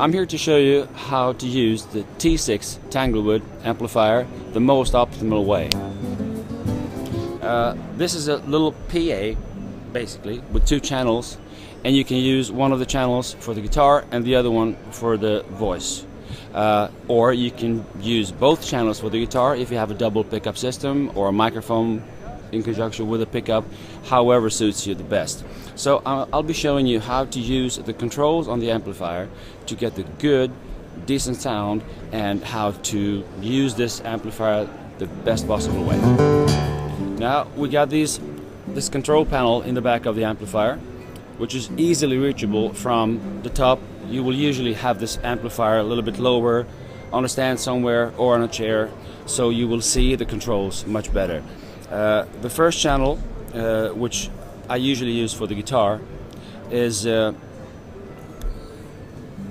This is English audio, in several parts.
I'm here to show you how to use the T6 Tanglewood amplifier the most optimal way. This is a little PA basically with two channels, and you can use one of the channels for the guitar and the other one for the voice. Or you can use both channels for the guitar if you have a double pickup system or a microphone in conjunction with a pickup, however suits you the best. So I'll be showing you how to use the controls on the amplifier to get the good, decent sound, and how to use this amplifier the best possible way. Now we got this control panel in the back of the amplifier, which is easily reachable from the top. You will usually have this amplifier a little bit lower on a stand somewhere or on a chair, so you will see the controls much better. The first channel, which I usually use for the guitar,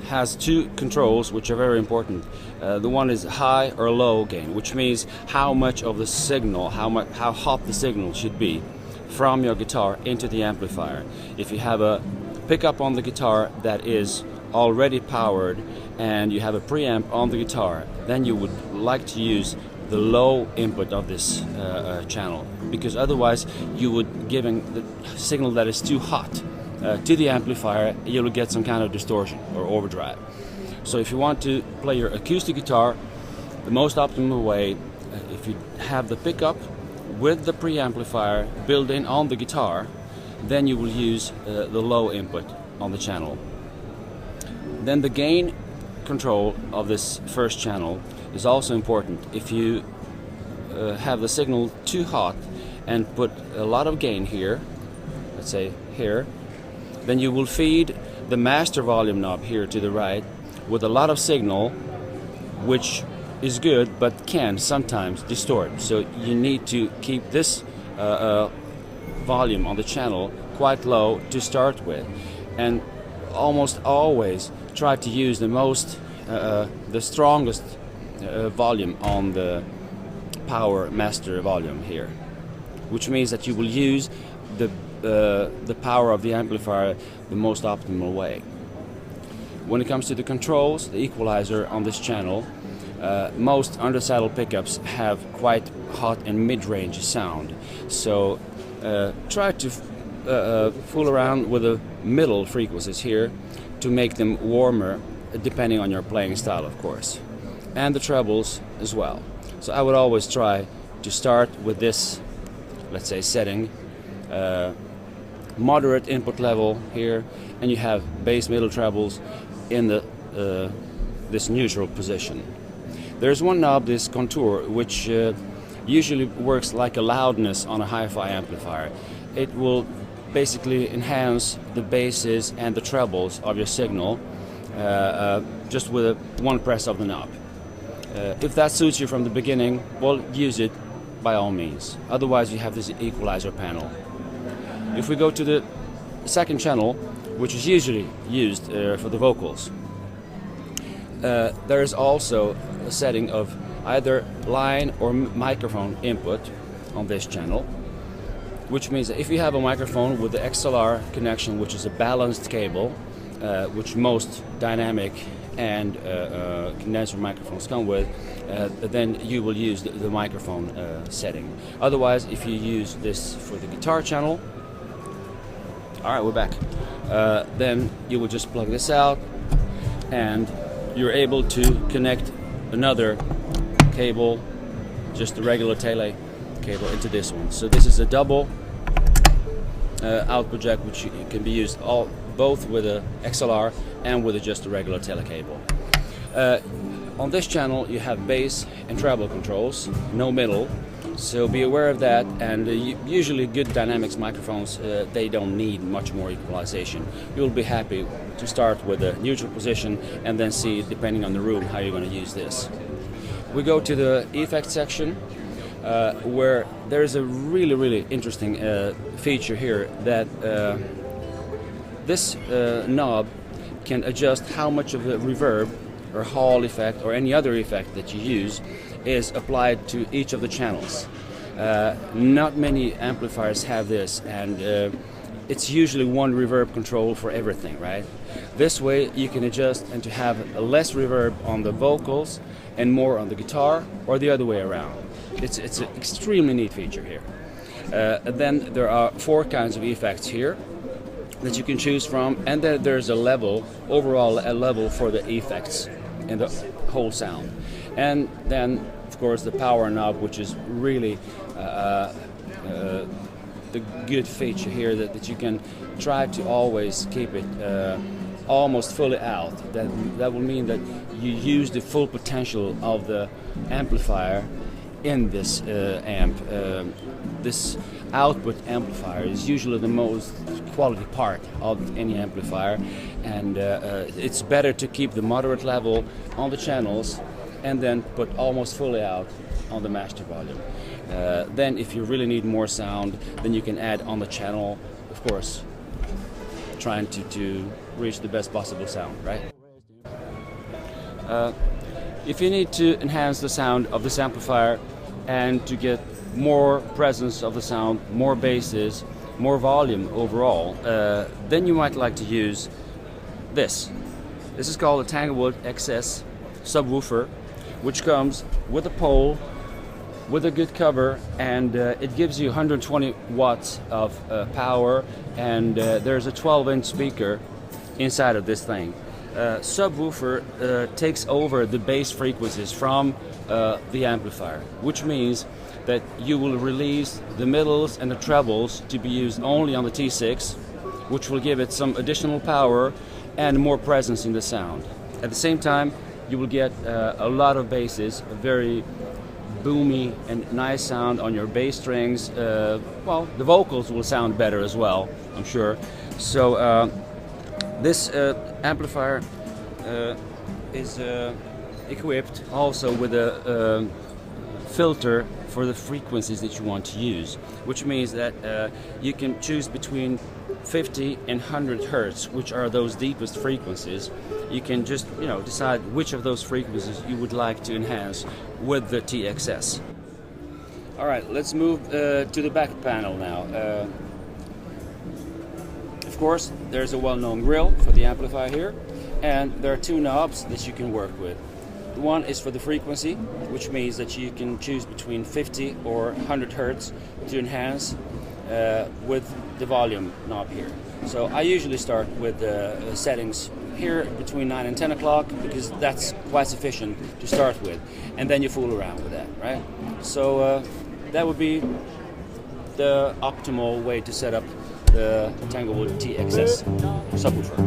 has two controls which are very important. The one is high or low gain, which means how much of the signal, how hot the signal should be from your guitar into the amplifier. If you have a pickup on the guitar that is already powered and you have a preamp on the guitar, then you would like to use the low input of this channel, because otherwise you would giving the signal that is too hot to the amplifier, you will get some kind of distortion or overdrive. So if you want to play your acoustic guitar the most optimal way, if you have the pickup with the preamplifier built in on the guitar, then you will use the low input on the channel. Then the gain control of this first channel is also important. If you have the signal too hot and put a lot of gain here, let's say here, then you will feed the master volume knob here to the right with a lot of signal, which is good but can sometimes distort. So you need to keep this volume on the channel quite low to start with, and almost always try to use the strongest volume on the power master volume here, which means that you will use the power of the amplifier the most optimal way. When it comes to the controls, the equalizer on this channel, most undersaddle pickups have quite hot and mid-range sound, so try to fool around with the middle frequencies here to make them warmer, depending on your playing style, of course, and the trebles as well. So I would always try to start with this, let's say, setting, moderate input level here, and you have bass, middle, trebles in this neutral position. There's one knob, this contour, which usually works like a loudness on a hi-fi amplifier. It will basically enhance the basses and the trebles of your signal just with one press of the knob. If that suits you from the beginning, well, use it by all means. Otherwise you have this equalizer panel. If we go to the second channel, which is usually used for the vocals, there is also a setting of either line or microphone input on this channel, which means that if you have a microphone with the XLR connection, which is a balanced cable, which most dynamic and condenser microphones come with, then you will use the microphone setting. Otherwise, if you use this for the guitar channel, alright, we're back, then you will just plug this out and you're able to connect another cable, just the regular tele cable, into this one. So this is a double output jack, which can be used both with a XLR and with just a regular tele cable. On this channel you have bass and treble controls, no middle, so be aware of that, and usually good dynamics microphones, they don't need much more equalization. You'll be happy to start with a neutral position and then see, depending on the room, how you're going to use this. We go to the effect section, where there is a really interesting feature here, that this knob can adjust how much of a reverb or hall effect or any other effect that you use is applied to each of the channels. Not many amplifiers have this, and it's usually one reverb control for everything, right? This way you can adjust and to have less reverb on the vocals and more on the guitar, or the other way around. It's an extremely neat feature here. Then there are 4 kinds of effects here that you can choose from, and then there's a level, overall a level for the effects in the whole sound. And then of course the power knob, which is really the good feature here, that you can try to always keep it almost fully out. That will mean that you use the full potential of the amplifier in this amp. This output amplifier is usually the most quality part of any amplifier, and it's better to keep the moderate level on the channels and then put almost fully out on the master volume. Then if you really need more sound, then you can add on the channel, of course, trying to reach the best possible sound, right? If you need to enhance the sound of this amplifier and to get more presence of the sound, more basses, more volume overall, then you might like to use this. This is called a Tanglewood XS subwoofer, which comes with a pole, with a good cover, and it gives you 120 watts of power, and there's a 12-inch speaker inside of this thing. Subwoofer takes over the bass frequencies from the amplifier, which means that you will release the middles and the trebles to be used only on the T6, which will give it some additional power and more presence in the sound. At the same time, you will get a lot of basses, a very boomy and nice sound on your bass strings. Well, the vocals will sound better as well, I'm sure. So this amplifier is equipped also with a filter for the frequencies that you want to use, which means that you can choose between 50 and 100 hertz, which are those deepest frequencies. You can just, decide which of those frequencies you would like to enhance with the TXS. All right, let's move to the back panel now. Of course, there's a well-known grill for the amplifier here, and there are 2 knobs that you can work with. One is for the frequency, which means that you can choose between 50 or 100 hertz to enhance with the volume knob here. So I usually start with the settings here between 9 and 10 o'clock, because that's quite sufficient to start with, and then you fool around with that, right? So that would be the optimal way to set up the Tanglewood TXS subwoofer.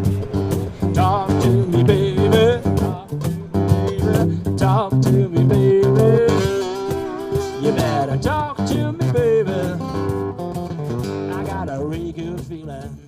Talk to me, baby. Talk to me, baby. You better talk to me, baby. I got a really good feeling.